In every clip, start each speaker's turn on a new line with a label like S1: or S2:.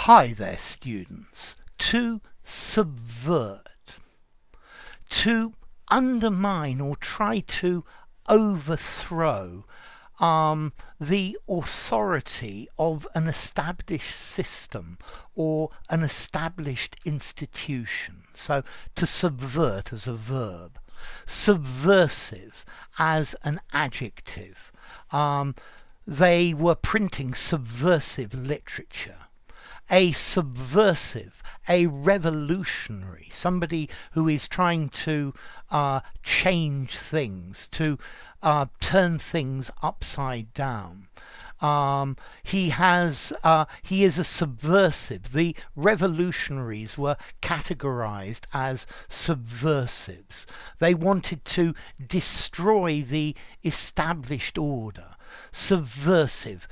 S1: Hi there, students. To subvert, to undermine or try to overthrow the authority of an established system or an established institution. So to subvert as a verb, subversive as an adjective. They were printing subversive literature. A subversive, a revolutionary, somebody who is trying to change things, to turn things upside down. He is a subversive. The revolutionaries were categorized as subversives. They wanted to destroy the established order. Subversive,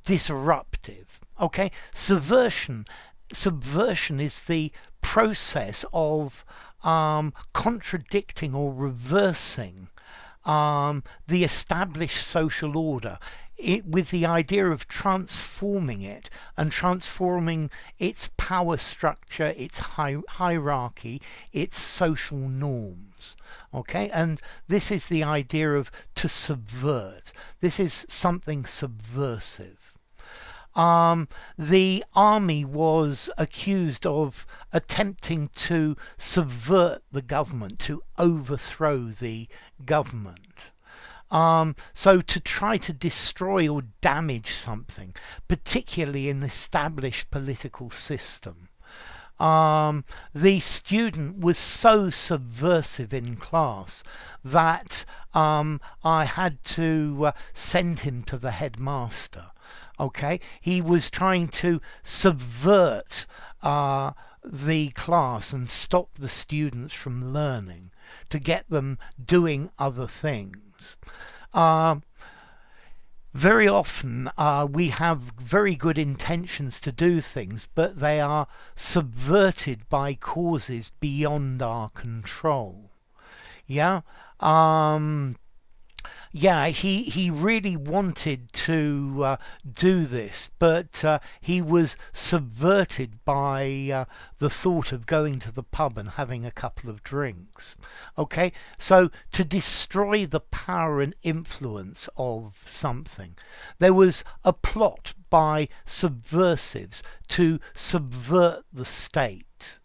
S1: disruptive. Okay, subversion is the process of contradicting or reversing the established social order, with the idea of transforming it and transforming its power structure, its hierarchy, its social norms. Okay, and this is the idea of to subvert. This is something subversive. The army was accused of attempting to subvert the government, to overthrow the government. So to try to destroy or damage something, particularly an established political system. The student was so subversive in class that I had to send him to the headmaster. Okay, he was trying to subvert the class and stop the students from learning, to get them doing other things. Very often we have very good intentions to do things, but they are subverted by causes beyond our control. Yeah. He really wanted to do this, but he was subverted by the thought of going to the pub and having a couple of drinks. Okay, so to destroy the power and influence of something, there was a plot by subversives to subvert the state.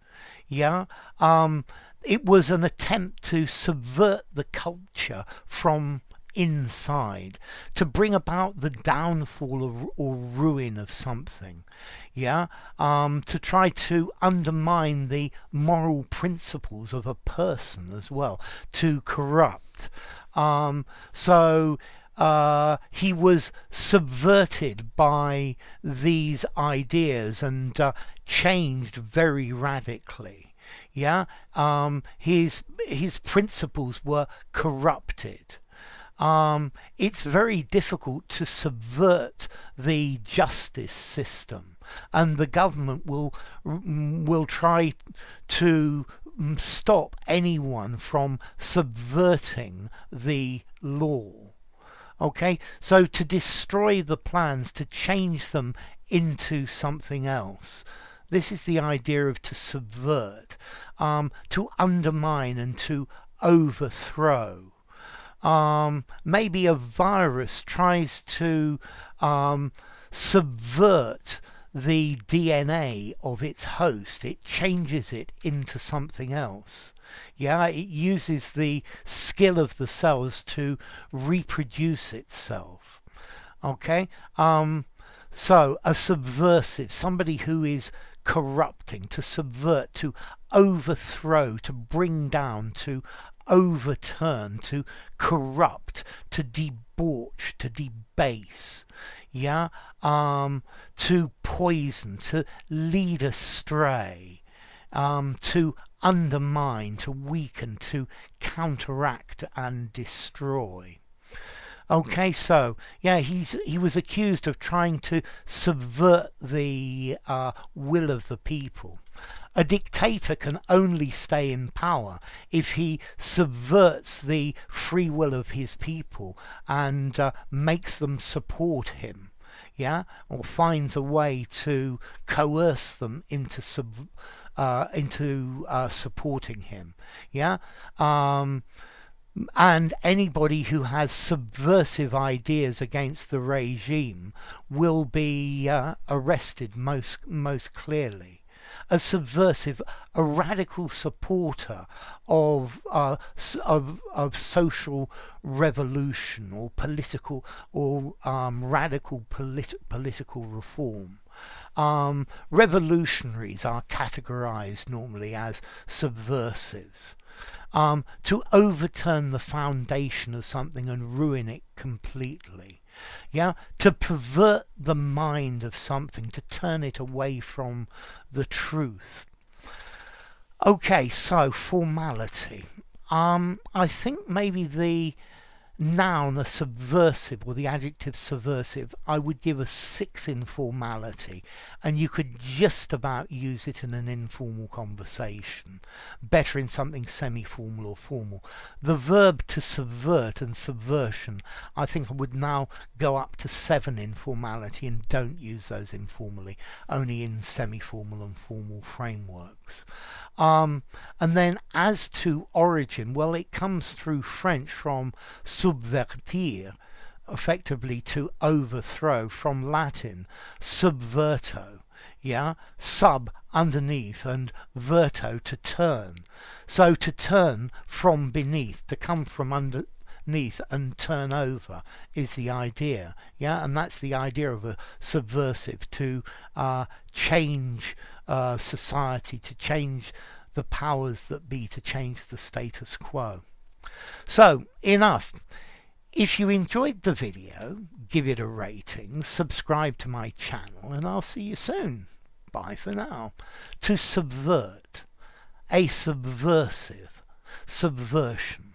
S1: Yeah. It was an attempt to subvert the culture from inside, to bring about the downfall or ruin of something. Yeah, to try to undermine the moral principles of a person as well, to corrupt. So he was subverted by these ideas and changed very radically. Yeah, his principles were corrupted. It's very difficult to subvert the justice system, and the government will try to stop anyone from subverting the law. Okay, so to destroy the plans, to change them into something else. This is the idea of to subvert, to undermine and to overthrow. Maybe a virus tries to subvert the DNA of its host. It changes it into something else. Yeah, it uses the skill of the cells to reproduce itself. Okay, so a subversive, somebody who is corrupting, to subvert, to overthrow, to bring down, to overturn, to corrupt, to debauch, to debase. Yeah, to poison, to lead astray, to undermine, to weaken, to counteract and destroy. Okay, so yeah, he was accused of trying to subvert the will of the people. A dictator can only stay in power if he subverts the free will of his people and makes them support him. yeah, or finds a way to coerce them into supporting him, yeah. And anybody who has subversive ideas against the regime will be arrested most clearly. A subversive, a radical supporter of social revolution or political or radical political reform. Revolutionaries are categorized normally as subversives. To overturn the foundation of something and ruin it completely. Yeah, to pervert the mind of something, to turn it away from the truth. Okay, so formality. I think maybe the noun, the subversive, or the adjective subversive, I would give a 6 in formality, and you could just about use it in an informal conversation. Better in something semi-formal or formal. The verb to subvert and subversion, I think I would now go up to 7 in formality, and don't use those informally, only in semi-formal and formal frameworks. And then as to origin, well, it comes through French from subvertir, effectively to overthrow, from Latin subverto, yeah, sub underneath and verto to turn. So to turn from beneath, to come from underneath and turn over is the idea, yeah, and that's the idea of a subversive, to change society, to change the powers that be, to change the status quo. So enough. If you enjoyed the video, give it a rating, subscribe to my channel, and I'll see you soon. Bye for now. To subvert, a subversive, subversion.